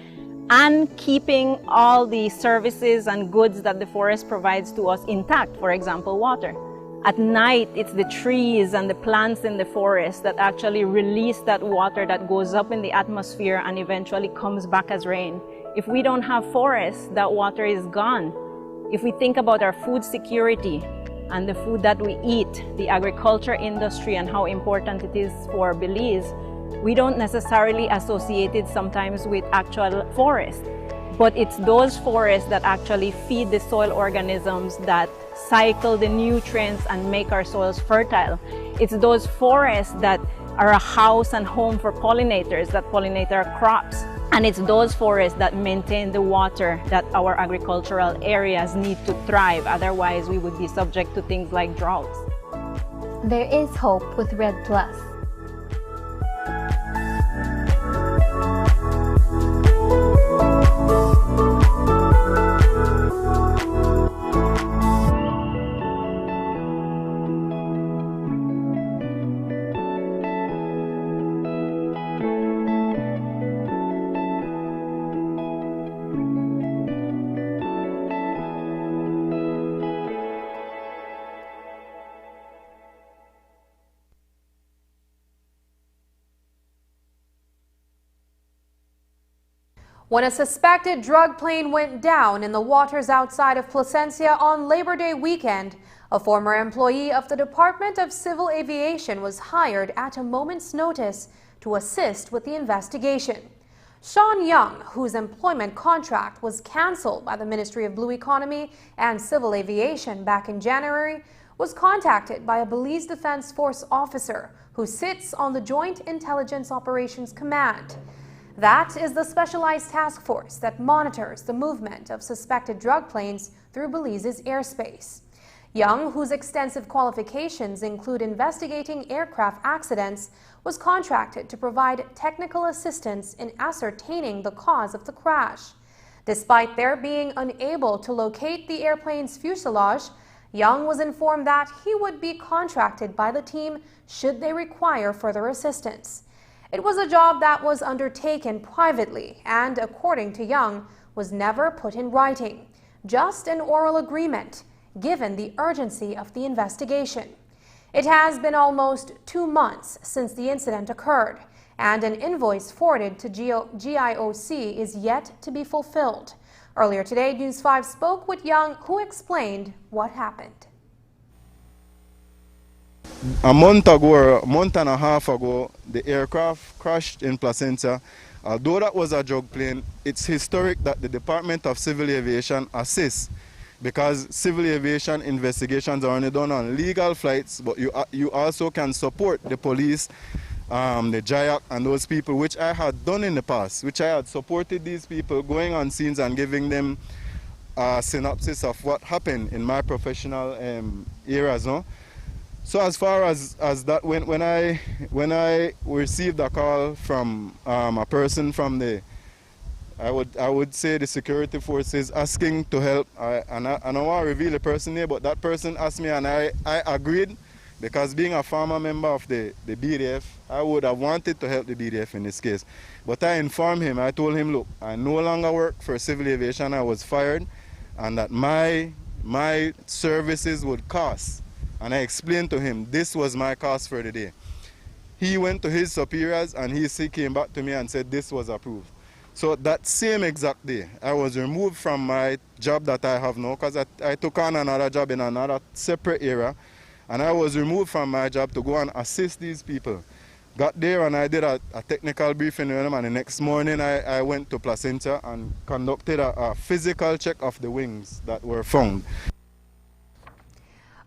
and keeping all the services and goods that the forest provides to us intact, for example, water. At night, it's the trees and the plants in the forest that actually release that water that goes up in the atmosphere and eventually comes back as rain. If we don't have forests, that water is gone. If we think about our food security and the food that we eat, the agriculture industry and how important it is for Belize, we don't necessarily associate it sometimes with actual forests. But it's those forests that actually feed the soil organisms that cycle the nutrients and make our soils fertile. It's those forests that are a house and home for pollinators that pollinate our crops. And it's those forests that maintain the water that our agricultural areas need to thrive. Otherwise, we would be subject to things like droughts. There is hope with REDD+. When a suspected drug plane went down in the waters outside of Placencia on Labor Day weekend, a former employee of the Department of Civil Aviation was hired at a moment's notice to assist with the investigation. Sean Young, whose employment contract was canceled by the Ministry of Blue Economy and Civil Aviation back in January, was contacted by a Belize Defense Force officer who sits on the Joint Intelligence Operations Command. That is the specialized task force that monitors the movement of suspected drug planes through Belize's airspace. Young, whose extensive qualifications include investigating aircraft accidents, was contracted to provide technical assistance in ascertaining the cause of the crash. Despite their being unable to locate the airplane's fuselage, Young was informed that he would be contracted by the team should they require further assistance. It was a job that was undertaken privately and, according to Young, was never put in writing, just an oral agreement, given the urgency of the investigation. It has been almost 2 months since the incident occurred, and an invoice forwarded to GIOC is yet to be fulfilled. Earlier today, News 5 spoke with Young, who explained what happened. A month and a half ago, the aircraft crashed in Placentia. Although that was a drug plane, it's historic that the Department of Civil Aviation assists, because civil aviation investigations are only done on legal flights, but you also can support the police, the JIAC and those people, which I had done in the past, which I had supported these people going on scenes and giving them a synopsis of what happened in my professional areas. No? So as far as that, when I received a call from a person from the, I would say the security forces, asking to help, and I don't want to reveal the person here, but that person asked me and I agreed, because being a former member of the BDF, I would have wanted to help the BDF in this case. But I informed him, I told him, look, I no longer work for civil aviation, I was fired, and that my services would cost. And I explained to him this was my cost for the day. He went to his superiors and he came back to me and said this was approved. So that same exact day, I was removed from my job that I have now, because I took on another job in another separate area, and I was removed from my job to go and assist these people. Got there and I did a technical briefing with them, and the next morning I went to Placentia and conducted a physical check of the wings that were found.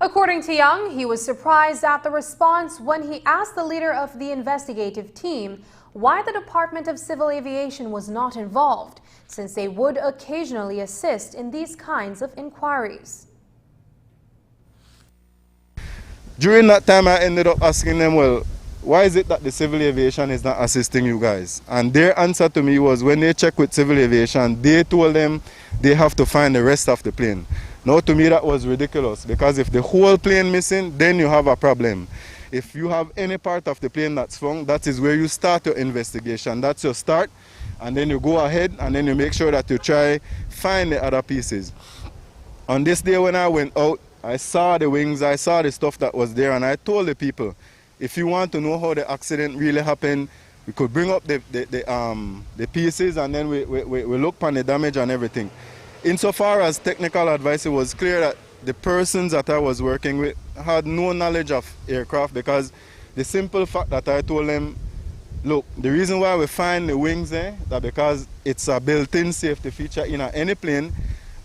According to Young, he was surprised at the response when he asked the leader of the investigative team why the Department of Civil Aviation was not involved, since they would occasionally assist in these kinds of inquiries. During that time, I ended up asking them, well, why is it that the civil aviation is not assisting you guys? And their answer to me was, when they check with civil aviation, they told them they have to find the rest of the plane. Now, to me, that was ridiculous, because if the whole plane missing, then you have a problem. If you have any part of the plane that's found, that is where you start your investigation. That's your start, and then you go ahead and then you make sure that you try find the other pieces. On this day when I went out, I saw the wings, I saw the stuff that was there, and I told the people, if you want to know how the accident really happened, we could bring up the pieces, and then we look on the damage and everything. Insofar as technical advice, it was clear that the persons that I was working with had no knowledge of aircraft, because the simple fact that I told them, look, the reason why we find the wings there, that because it's a built-in safety feature in any plane,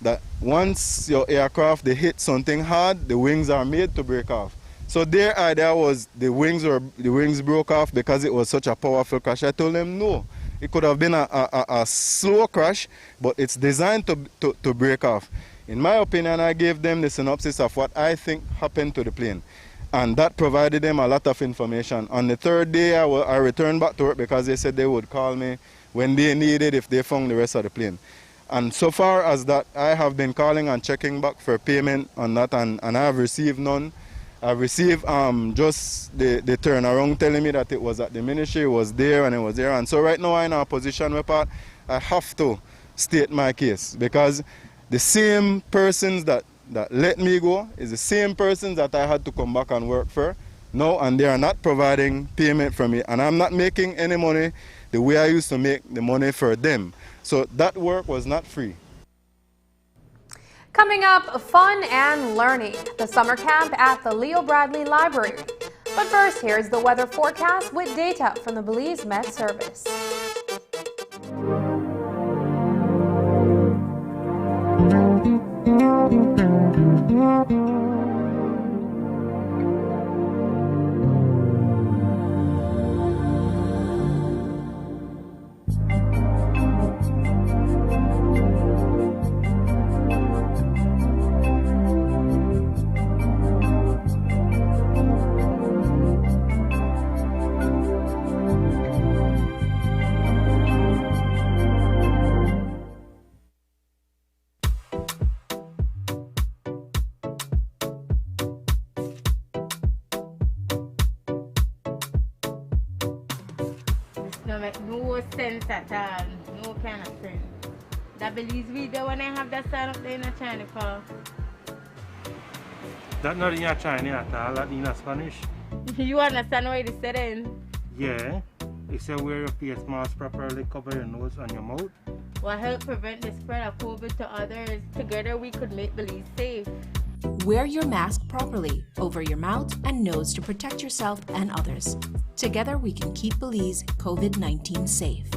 that once your aircraft, they hit something hard, the wings are made to break off. So their idea was the wings broke off because it was such a powerful crash. I told them no. It could have been a slow crash, but it's designed to break off. In my opinion, I gave them the synopsis of what I think happened to the plane, and that provided them a lot of information. On the third day, I returned back to work because they said they would call me when they needed, if they found the rest of the plane. And so far as that, I have been calling and checking back for payment on that, and I have received none. I've received just the turnaround telling me that it was at the ministry, it was there and it was there. And so right now I'm in a position where I have to state my case, because the same persons that let me go is the same persons that I had to come back and work for now, and they are not providing payment for me. And I'm not making any money the way I used to make the money for them. So that work was not free. Coming up, fun and learning, the summer camp at the Leo Bradley Library. But first, here's the weather forecast with data from the Belize Met Service. make no sense at all. No kind of sense. That Belize video when I have that sign up there in China for. That not in your Chinese at all, that in Spanish. You understand what it said then? Yeah. It said wear your face mask properly, cover your nose and your mouth. Will help prevent the spread of COVID to others. Together we could make Belize safe. Wear your mask properly over your mouth and nose to protect yourself and others. Together we can keep Belize COVID-19 safe.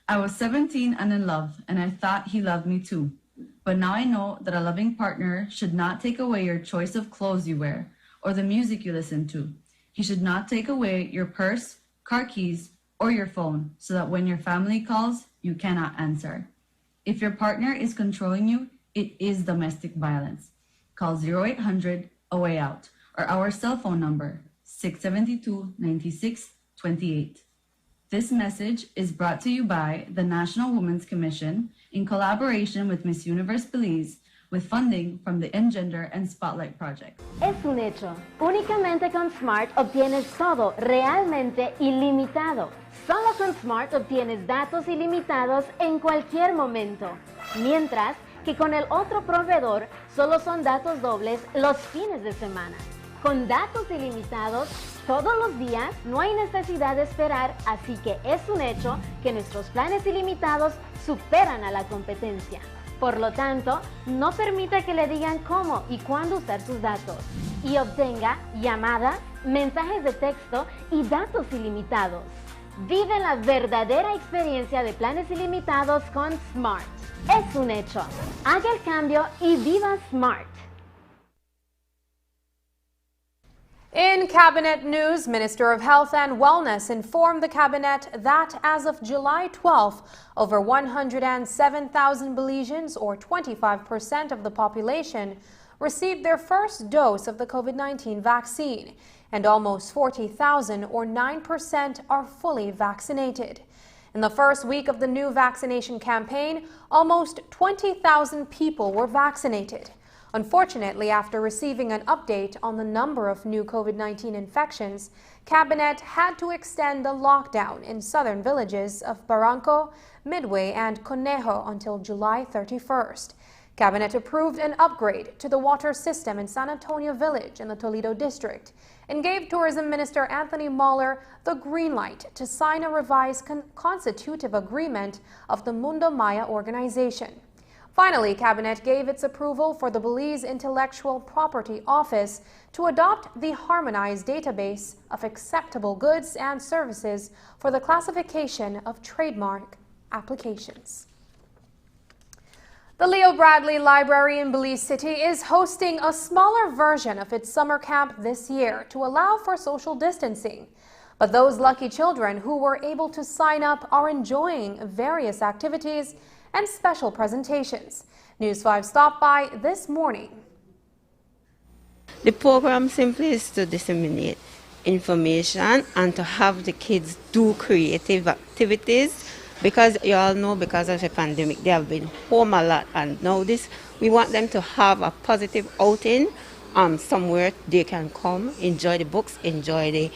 I was 17 and in love, and I thought he loved me too. But now I know that a loving partner should not take away your choice of clothes you wear or the music you listen to. He should not take away your purse, car keys, or your phone so that when your family calls, you cannot answer. If your partner is controlling you, it is domestic violence. Call 0800-A-WAY-OUT or our cell phone number, 672-9628. This message is brought to you by the National Women's Commission in collaboration with Miss Universe Belize, with funding from the Engender and Spotlight Project. Es un hecho. Únicamente con Smart obtienes todo realmente ilimitado. Solo con Smart obtienes datos ilimitados en cualquier momento. Mientras que con el otro proveedor solo son datos dobles los fines de semana. Con datos ilimitados todos los días no hay necesidad de esperar, así que es un hecho que nuestros planes ilimitados superan a la competencia. Por lo tanto, no permita que le digan cómo y cuándo usar sus datos y obtenga llamadas, mensajes de texto y datos ilimitados. Vive la verdadera experiencia de planes ilimitados con Smart. Es un hecho. Haga el cambio y viva Smart. In Cabinet news, Minister of Health and Wellness informed the Cabinet that as of July 12th, over 107,000 Belizeans, or 25% of the population, received their first dose of the COVID-19 vaccine, and almost 40,000, or 9%, are fully vaccinated. In the first week of the new vaccination campaign, almost 20,000 people were vaccinated. Unfortunately, after receiving an update on the number of new COVID-19 infections, Cabinet had to extend the lockdown in southern villages of Barranco, Midway, and Conejo until July 31st. Cabinet approved an upgrade to the water system in San Antonio Village in the Toledo district and gave Tourism Minister Anthony Mahler the green light to sign a revised constitutive agreement of the Mundo Maya organization. Finally, Cabinet gave its approval for the Belize Intellectual Property Office to adopt the harmonized database of acceptable goods and services for the classification of trademark applications. The Leo Bradley Library in Belize City is hosting a smaller version of its summer camp this year to allow for social distancing. But those lucky children who were able to sign up are enjoying various activities and special presentations. News 5 stopped by this morning. The program simply is to disseminate information and to have the kids do creative activities, because you all know, because of the pandemic, they have been home a lot, and now we want them to have a positive outing somewhere they can come, enjoy the books, enjoy the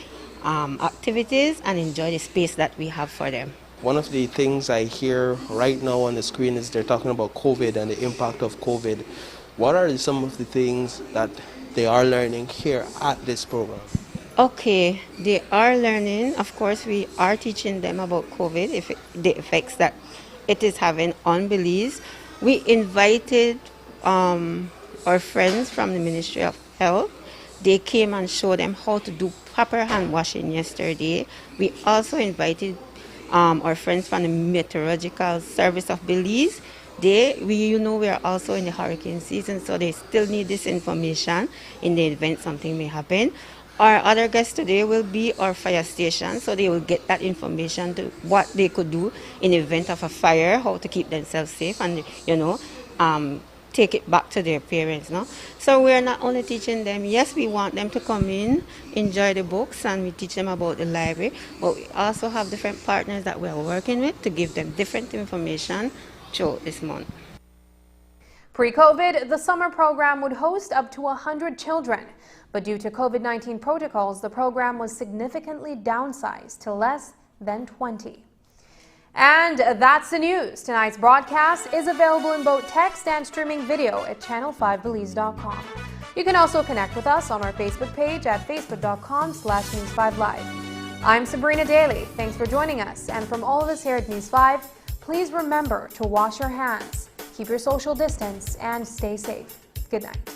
activities, and enjoy the space that we have for them. One of the things I hear right now on the screen is they're talking about COVID and the impact of COVID. What are some of the things that they are learning here at this program? Okay, they are learning. Of course, we are teaching them about COVID, the effects that it is having on Belize. We invited our friends from the Ministry of Health. They came and showed them how to do proper hand washing yesterday. We also invited our friends from the Meteorological Service of Belize. We are also in the hurricane season, so they still need this information in the event something may happen. Our other guests today will be our fire station, so they will get that information to what they could do in the event of a fire, how to keep themselves safe, and take it back to their parents. No? So we're not only teaching them, yes, we want them to come in, enjoy the books, and we teach them about the library, but we also have different partners that we're working with to give them different information throughout this month. Pre-COVID, the summer program would host up to 100 children, but due to COVID-19 protocols, the program was significantly downsized to less than 20. And that's the news. Tonight's broadcast is available in both text and streaming video at channel5belize.com. You can also connect with us on our Facebook page at facebook.com/News5Live. I'm Sabrina Daly. Thanks for joining us. And from all of us here at News 5, please remember to wash your hands, keep your social distance, and stay safe. Good night.